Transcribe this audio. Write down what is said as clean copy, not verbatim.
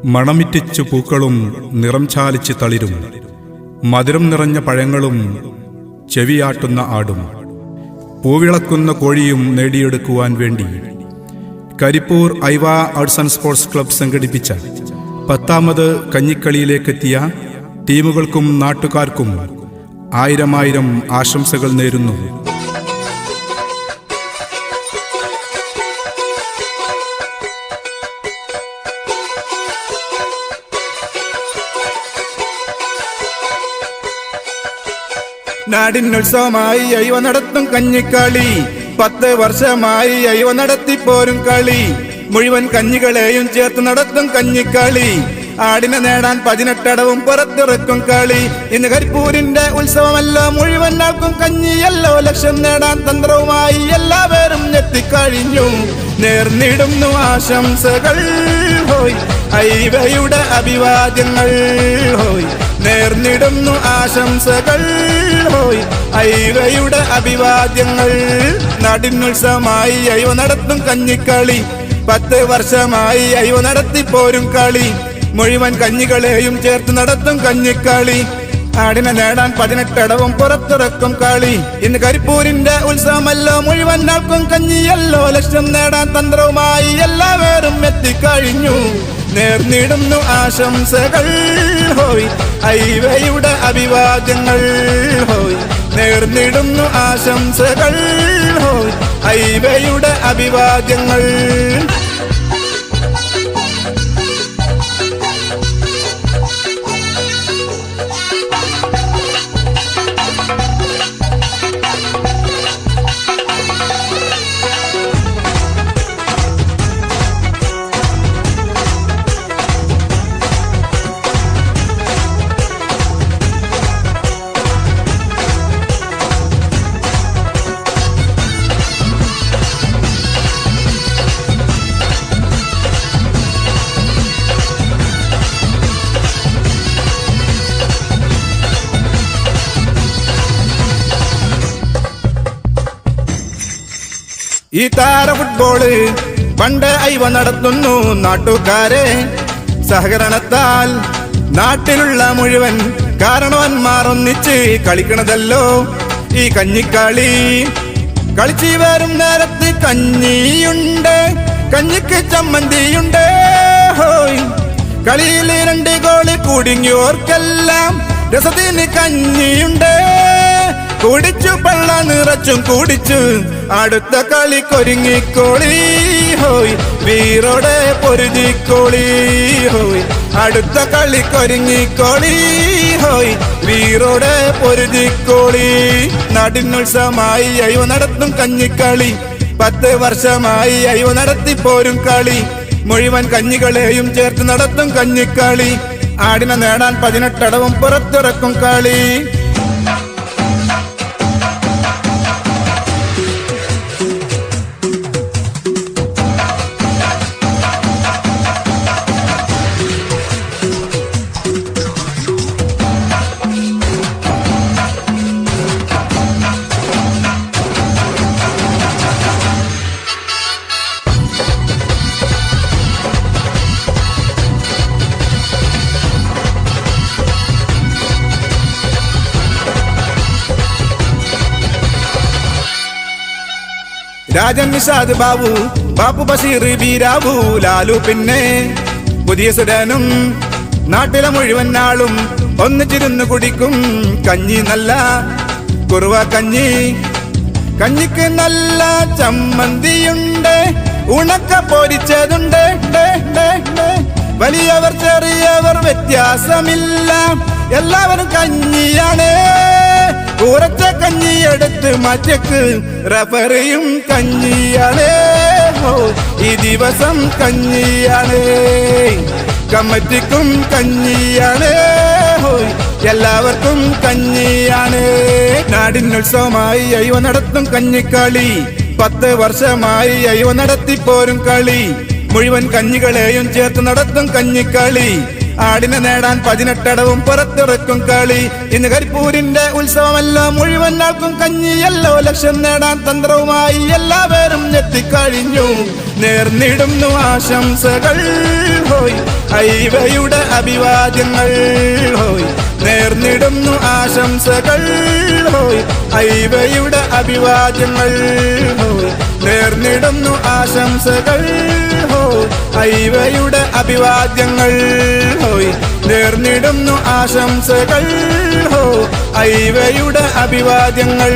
മണമിറ്റിച്ചു പൂക്കളും നിറം ചാലിച്ച് തളിരും, മധുരം നിറഞ്ഞ പഴങ്ങളും ചെവിയാട്ടുന്ന ആടും, പൂവിളക്കുന്ന കോഴിയും നേടിയെടുക്കുവാൻ വേണ്ടി കരിപ്പൂർ ഐവ ആർട്സ് ആൻഡ് സ്പോർട്സ് ക്ലബ് സംഘടിപ്പിച്ച 10ാമത് കഞ്ഞിക്കളിയിലേക്കെത്തിയ ടീമുകൾക്കും നാട്ടുകാർക്കും ആയിരം ആശംസകൾ നേരുന്നു. നാടിനുത്സവമായി ഐവ നടത്തും കഞ്ഞിക്കളി, 10 വർഷമായി ഐവ നടത്തിപ്പോരും കളി. മുഴുവൻ കഞ്ഞികളെയും ചേർത്ത് നടത്തും കഞ്ഞിക്കളി. ആടിനെ നേടാൻ 18 അടവും പുറത്തിറക്കും കളി. ഇന്ന് കരിപ്പൂരിന്റെ ഉത്സവമല്ലോ, മുഴുവൻ ആൾക്കും കഞ്ഞിയല്ലോ. ലക്ഷ്യം നേടാൻ തന്ത്രവുമായി എല്ലാവരും എത്തിക്കഴിഞ്ഞു. നേർന്നിടുന്നു ആശംസകൾ ഹോയ്, ഐവയുടെ അഭിവാദ്യങ്ങൾ ഹോയ്. നേർന്നിടുന്നു ആശംസകൾ ഹോയ്, ഐവയുടെ അഭിവാദ്യങ്ങൾ. നാടിനുത്സവമായി ഐവ നടത്തും കഞ്ഞിക്കളി, 10 വർഷമായി ഐവ നടത്തിപ്പോരും കളി. മുഴുവൻ കഞ്ഞികളെയും ചേർത്ത് നടത്തും കഞ്ഞിക്കളി. ആടിനെ നേടാൻ 18 അടവും പുറത്തിറക്കും കളി. ഇന്ന് കരിപ്പൂരിന്റെ ഉത്സവമല്ലോ, മുഴുവൻ ആൾക്കും കഞ്ഞിയല്ലോ. ലക്ഷ്യം നേടാൻ തന്ത്രവുമായി എല്ലാവരും എത്തിക്കഴിഞ്ഞു. നേർന്നിടുന്നു ആശംസകൾ ഹോയ്, ഐവയുടെ അഭിവാദ്യങ്ങൾ ഹോയ്. നേർന്നിടുന്നു ആശംസകൾ ഹോയ്, ഐവയുടെ അഭിവാദ്യങ്ങൾ. ഈ താര ഫുട്ബോള് പണ്ട് ഐവ നടത്തുന്നു നാട്ടുകാരെ സഹകരണത്താൽ. നാട്ടിലുള്ള മുഴുവൻ കാരണവന്മാർ ഒന്നിച്ച് കളിക്കണതല്ലോ ഈ കഞ്ഞിക്കളി. കളിച്ചു വരും നേരത്ത് കഞ്ഞിയുണ്ട്, കഞ്ഞിക്ക് ചമ്മന്തിയുണ്ട് ഹോയ്. കളിയിൽ 2 ഗോള് കുടുങ്ങിയോർക്കെല്ലാം രസത്തിന് കഞ്ഞിയുണ്ട്. കുടിച്ചു പള്ള നിറച്ചും കുടിച്ചു അടുത്ത കളിക്കൊരുങ്ങിക്കോളി ഹോയ്. വീറോടെ പൊരുതിക്കോളി ഹോയ്, അടുത്ത കളിക്കൊരുങ്ങിക്കോളി ഹോയ്. വീറോടെ പൊരുതിക്കോളി. നാടിനുത്സവമായി ഐവ നടത്തും കഞ്ഞിക്കളി, 10 വർഷമായി ഐവ നടത്തിപ്പോരും കളി. മുഴുവൻ കഞ്ഞികളെയും ചേർത്ത് നടത്തും കഞ്ഞിക്കളി. ആടിനെ നേടാൻ 18 അടവും പുറത്തിറക്കും കളി. രാജൻ നിഷാദ് ബാബു, ബാപ്പു ബഷീർ ബീരാബു, ലാലു പിന്നെ പുതിയ സുരനും നാട്ടിലെ മുഴുവൻ ആളും ഒന്നിച്ചിരുന്ന് കുടിക്കും കഞ്ഞി. നല്ല കുറുവ കഞ്ഞി, കഞ്ഞിക്ക് നല്ല ചമ്മന്തിയുണ്ട്, ഉണക്ക പൊരിച്ചതുണ്ട്. വലിയവർ ചെറിയവർ വ്യത്യാസമില്ല, എല്ലാവരും കഞ്ഞിയാണ്. കുറച്ച കഞ്ഞിയെടുത്ത് മറ്റക്ക് റഫറിയും കഞ്ഞിയാണ്. ഈ ദിവസം കഞ്ഞിയാണ്, കമ്മിറ്റിക്കും കഞ്ഞിയാണ്. എല്ലാവർക്കും കഞ്ഞിയാണ്. നാടിനുത്സവമായി ഐവ നടത്തും കഞ്ഞിക്കളി, 10 വർഷമായി ഐവ നടത്തിപ്പോരും കളി. മുഴുവൻ കഞ്ഞികളെയും ചേർത്ത് നടത്തും കഞ്ഞിക്കളി. ആടിനെ നേടാൻ 18 അടവും പുറത്തിറക്കും കളി. ഇന്ന് കരിപ്പൂരിന്റെ ഉത്സവമല്ലോ, മുഴുവൻ ആൾക്കും കഞ്ഞിയല്ലോ. ലക്ഷ്യം നേടാൻ തന്ത്രവുമായി എല്ലാവരും എത്തിക്കഴിഞ്ഞു. നേർന്നിടുന്നു ആശംസകൾ ഹോയ് ഐവയുടെ അഭിവാദ്യങ്ങൾ ഹോയ്. നേർന്നിടുന്നു ആശംസകൾ ഹോയ് ഐവയുടെ അഭിവാദ്യങ്ങൾ ഹോയ്. നേർന്നിടുന്നു ആശംസകൾ ഹോയ് ഐവയുടെ അഭിവാദ്യങ്ങൾ ഹോയ്. നേർന്നിടുന്നു ആശംസകൾ ഹോയ് ഐവയുടെ അഭിവാദ്യങ്ങൾ.